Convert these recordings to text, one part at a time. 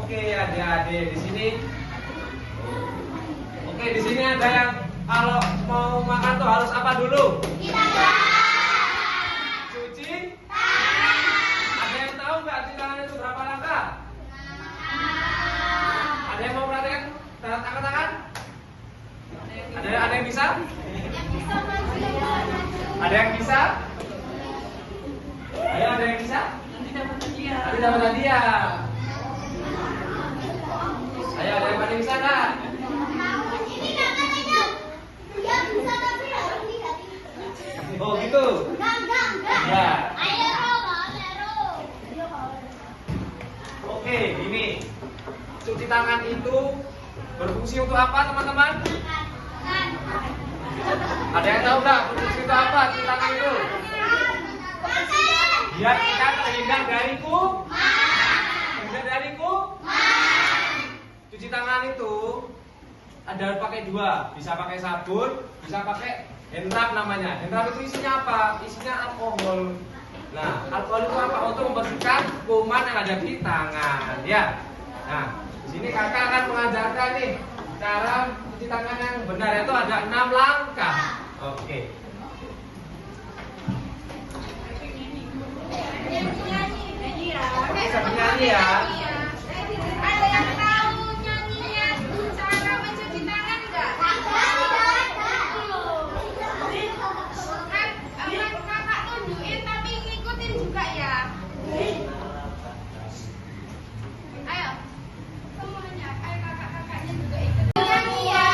Oke, adik-adik di sini. Oke, di sini ada yang kalau mau makan tuh harus apa dulu? Cuci. Ada yang tahu nggak cuci tangan itu berapa langkah? Ada yang mau perhatikan? Angkat tangan. Ada yang bisa? Ada yang bisa? Ayo, ada yang bisa? Nanti dapat hadiah. Ayo, ada yang bisa nggak? Oh gitu. Ya. Oke, ini cuci tangan itu berfungsi untuk apa, teman-teman? Ada yang tahu nggak berfungsi untuk apa cuci tangan itu? Biar kita terhindar dari cuci tangan itu ada pakai dua, bisa pakai sabun, bisa pakai hand rub namanya. Hand rub itu isinya apa? Isinya alkohol. Nah, alkohol itu apa? Untuk membersihkan kuman yang ada di tangan, ya. Nah, di sini kakak akan mengajarkan nih cara cuci tangan yang benar, itu ada 6 langkah. Oke. Bisa bernyanyi ya. Ada yang tahu nyanyinya cara mencuci tangan nggak? Kan kakak tunjukin tapi ngikutin juga ya. Ayo, semuanya, ayo kakak-kakaknya juga ikut. Nyanyi ya.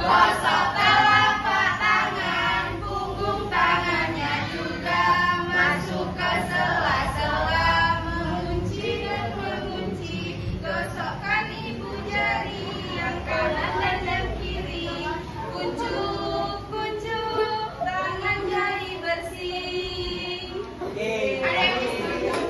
Gosok telapak tangan, punggung tangannya juga masuk ke sela-sela, mengunci dan mengunci. Gosokkan ibu jari yang kanan dan yang kiri. Kuncup, kuncup, tangan jadi bersih. Oke. Ada yang bisa?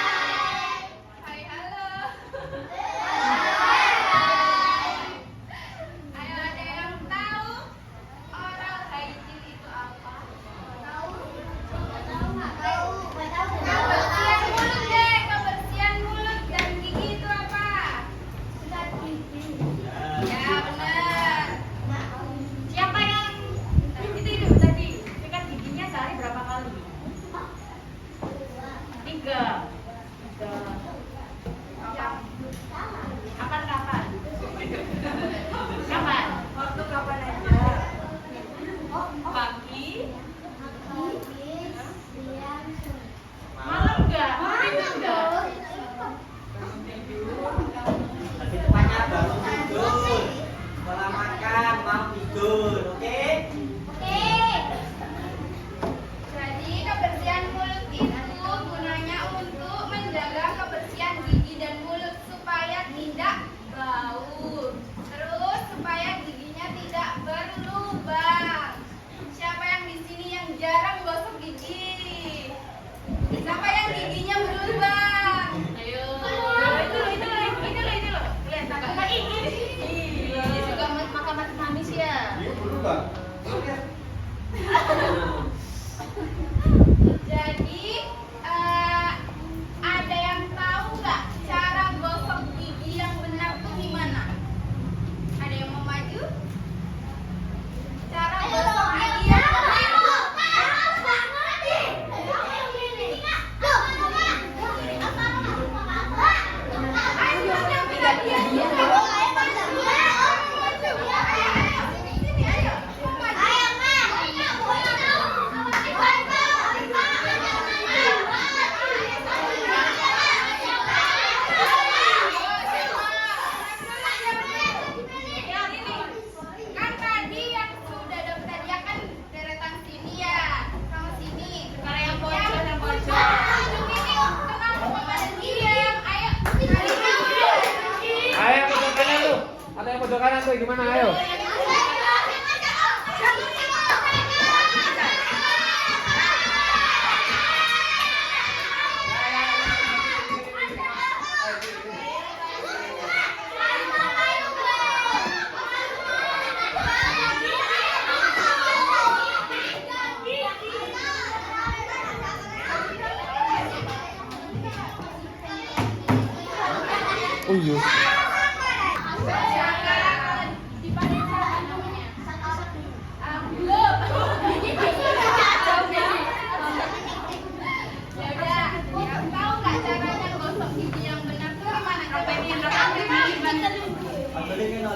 kanan tuh gimana? Ayo. Oh iya.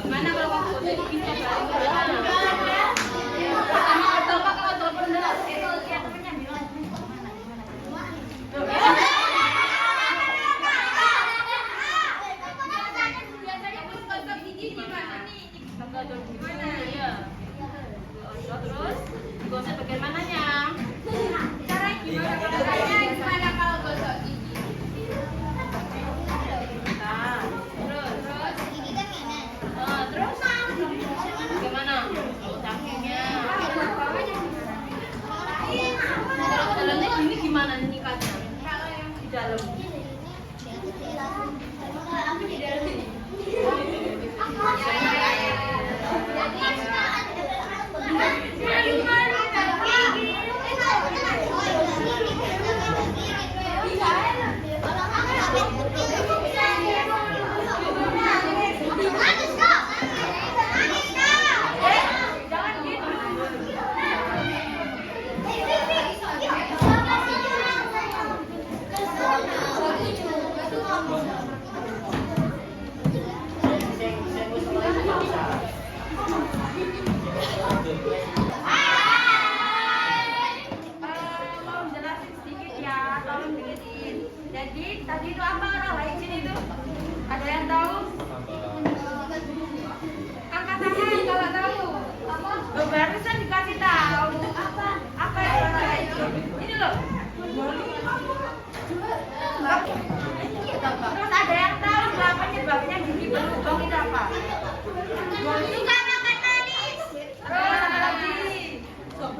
Mana kalau kamu udah bisa pertama pertama kalau telepon dulu itu yang punya bilang biasanya gosok gigi gimana nih? Gosok gimana? Iya. Terus digosok bagian mananya? Caranya gimana? Caranya gimana kalau gosok gigi? Nah, terus terus gimana? Sampingnya. Dalamnya gini gimana nikatnya? Di dalam. Di dalam ini. Mau jelasin sedikit ya, tolong dengerin. Jadi tadi itu apa orang lain sini itu? Ada yang tahu? Angkat tangan kalau tahu. Loh, barusan dikasih tahu. Apa yang orang lain? Ini loh. Terus ada yang tahu berapa penyebabnya gigi berlubang itu apa? Juga makan manis. Terus apa lagi?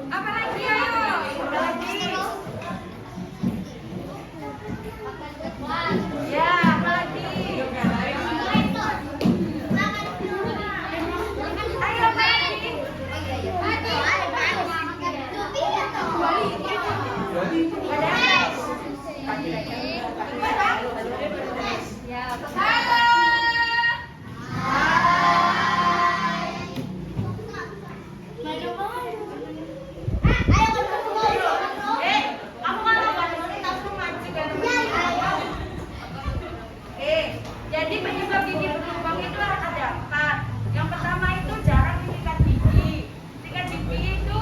Apa lagi ayo? Apa lagi? Ya, apa lagi? Ayo apa lagi? Jadi penyebab gigi berlubang itu ada 4. Yang pertama itu jarang menyikat gigi. Sikat gigi itu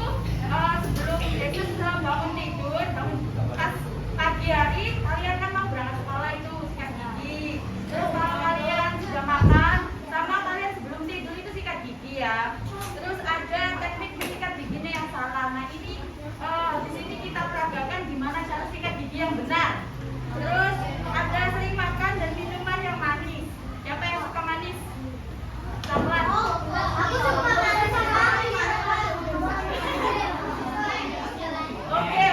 sebelum bangun tidur, pas pagi hari kalian kan mau berangkat sekolah itu sikat gigi. Terus kalau kalian sudah makan, sama kalian sebelum tidur itu sikat gigi ya. Terus ada teknik menyikat giginya yang salah. Nah ini di sini kita peragakan gimana cara sikat gigi yang benar. Terus ada sering makan dan minuman yang manis. Siapa yang suka manis? Coklat. Aku suka manis. Oke.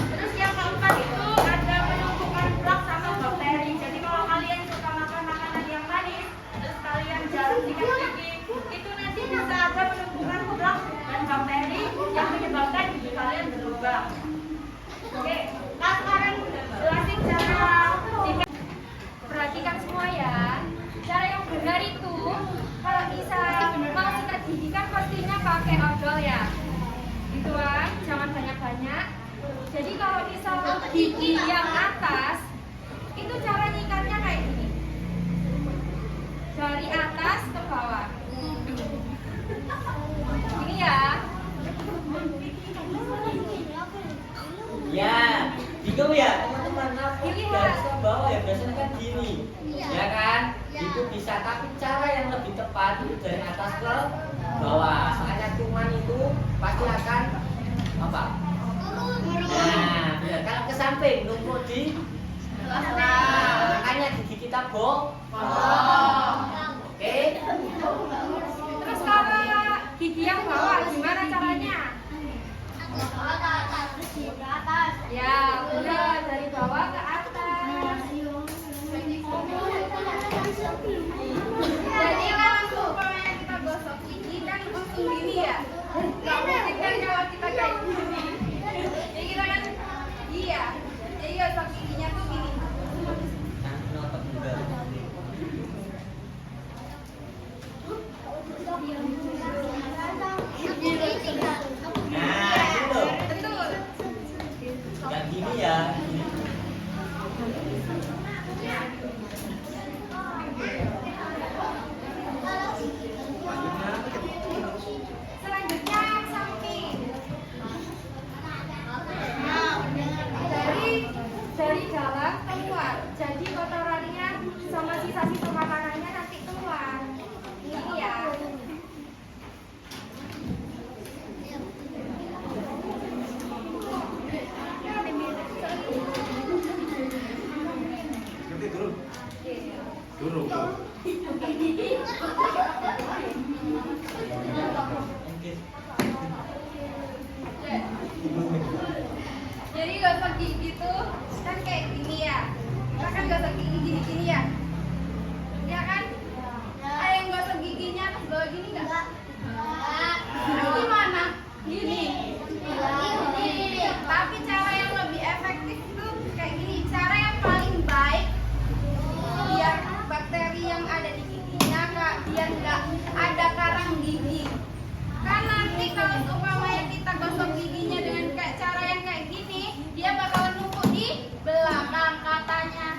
Terus yang keempat itu ada penumpukan plak sama bakteri. Jadi kalau kalian suka makan makanan yang manis, terus kalian jarang sikat gigi, itu nanti bisa ada penumpukan plak dan bakteri yang menyebabkan gigi kalian berlubang. Oke, nah sekarang jelasin cara sikat. Perhatikan semua ya. Cara yang benar itu kalau bisa mau sikat gigi kan pastinya pakai odol ya. Gituan, jangan banyak-banyak. Jadi kalau misal gigi yang atas itu cara nyikatnya kayak gini. Dari atas ke bawah. Ini ya. Ya, bingung ya teman-teman. Dari ke bawah ya biasanya kan gini, ya kan? Itu bisa, tapi cara yang lebih tepat itu dari atas ke bawah. Soalnya cuman itu pasti akan apa? Nah, benar. Kalau ke samping numpuk di makanya gigi kita bolong. Oke. Terus kalau gigi yang bawah gimana caranya? Ya, udah dari bawah ke atas. Jadi kalau umpamanya kita gosok gigi kan langsung gini ya. Nggak mungkin kan kalau kita kayak gini. Jadi kita kan iya. Jadi gosok giginya tuh gini. Nah, notok juga. Nah, itu. Betul. Yang gini ya. Selanjutnya samping. Dari dalam keluar. Jadi kotorannya sama sisa-sisa makanannya nanti keluar. Ini ya. Nanti turun. Turun. Jadi gosok gigi tuh kan kayak gini ya. Kita kan gosok gigi gini-gini ya. Ya kan? Ada yang gosok giginya atas bawah gini nggak? Gimana? Gini. Tapi cara yang lebih efektif tuh kayak gini. Cara yang paling baik biar bakteri yang ada di giginya Kak, biar nggak ada karang gigi. Kan nanti kalau umpamanya kita gosok giginya dengan kayak cara yang kayak gini, dia bakalan numpuk di belakang katanya.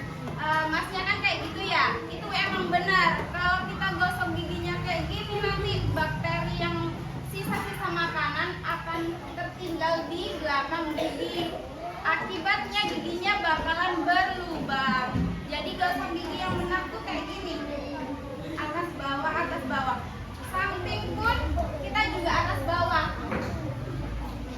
Masnya kan kayak gitu ya. Itu emang benar. Kalau kita gosok giginya kayak gini nanti bakteri yang sisa-sisa makanan akan tertinggal di belakang gigi. Akibatnya giginya bakalan berlubang. Jadi gosok gigi yang benar tuh kayak gini. Atas bawah, atas bawah. Samping pun kita juga atas bawah.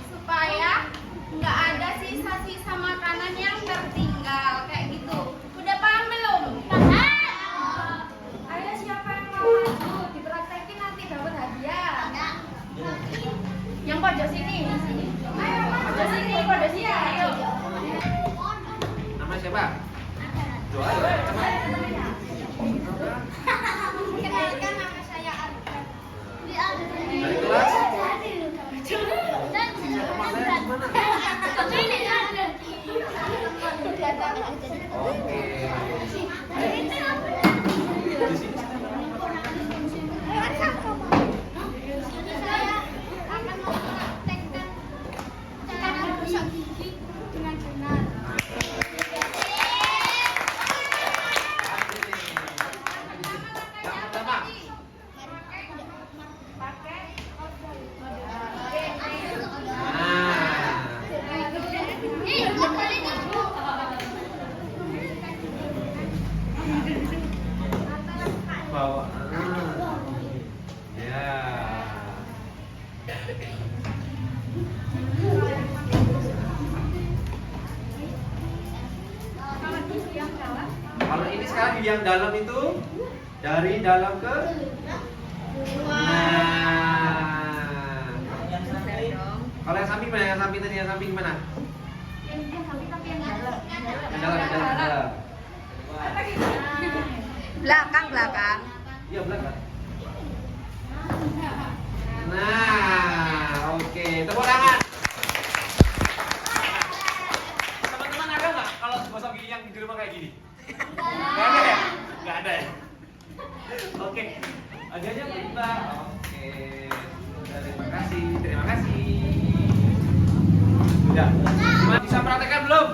Supaya nggak ada sisa-sisa makanan yang tertinggal kayak gitu. Udah paham belum? Paham. Ayo siapa yang mau maju? Dipraktekin nanti dapat hadiah. Yang pojok sini. Ayo pojok sini, pojok sini. Ayo. Nama siapa? Doa ya. Kenalkan nama saya Arfan. Dari kelas? Oke. Di sini Saya akan mempraktekkan cara gosok gigi dengan benar. yang pertama. Pakai odol. Bawa. Ya. Kalau ini sekarang di yang dalam itu dari dalam ke nah. Yang samping. Kalau yang samping mana? Yang samping tadi yang samping mana? Yang dalam. Belakang. Iya belakang. Nah, oke. Tepuk tangan. Teman-teman ada nggak kalau gosok gigi yang di rumah kayak gini? Nggak ada ya? Nggak ada ya? Oke. Ajarnya kita. Oke. Terima kasih. Terima kasih. Udah. Bisa praktekkan belum?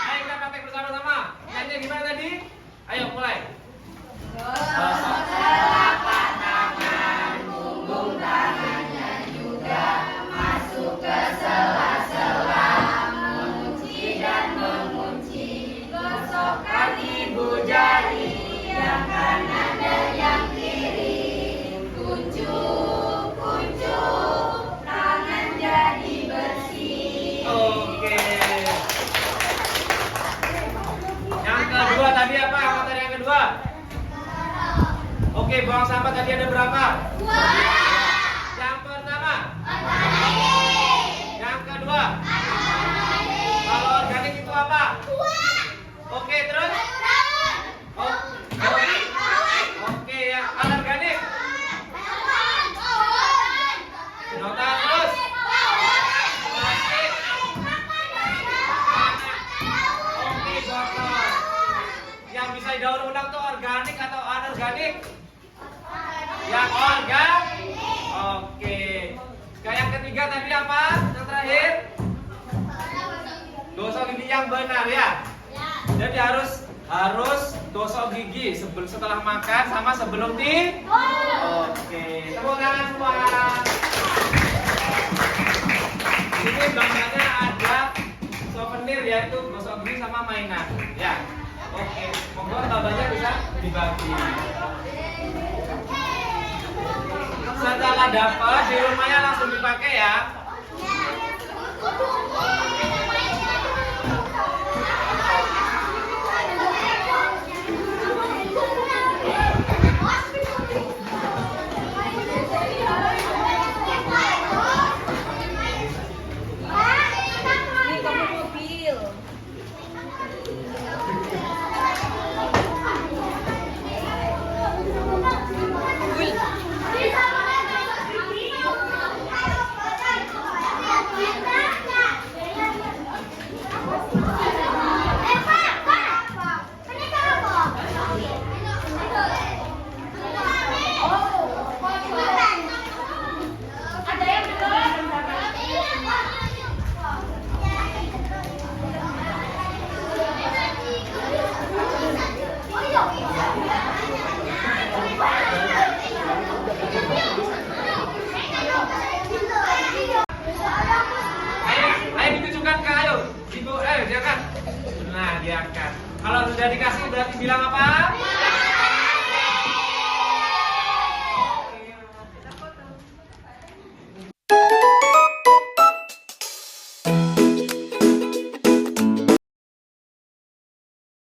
Ayo kita praktek bersama-sama. Nyanyi gimana tadi? Ayo mulai. Gosok telapak tangan, punggung tangannya juga masuk ke sela-sela, mengunci dan mengunci. Gosokkan ibu jari yang kanan dan yang kiri. Kuncup, kuncup, tangan jadi bersih. Buang sampah tadi ada berapa? 2. Yang pertama? Yang kedua? Kalau organik itu apa? Oke, terus? Oh, oke ya, anorganik? Sedotan, terus? Plastik? Oke, botol. Yang bisa didaur ulang tuh organik atau anorganik? Yang organik. Oke. Yang ketiga tadi apa? Yang terakhir? Gosok gigi yang benar ya. Jadi harus gosok gigi setelah makan sama sebelum di. Oke. Tepuk tangan semua. Ini bahannya ada souvenir yaitu gosok gigi sama mainan. Ya. Oke. Monggo tambahnya bisa dibagi. Setelah dapat di rumahnya langsung dipakai ya. Ayo ditujukan ke ayo. Ibu, diangkat. Nah, diangkat. Kalau sudah dikasih berarti bilang apa?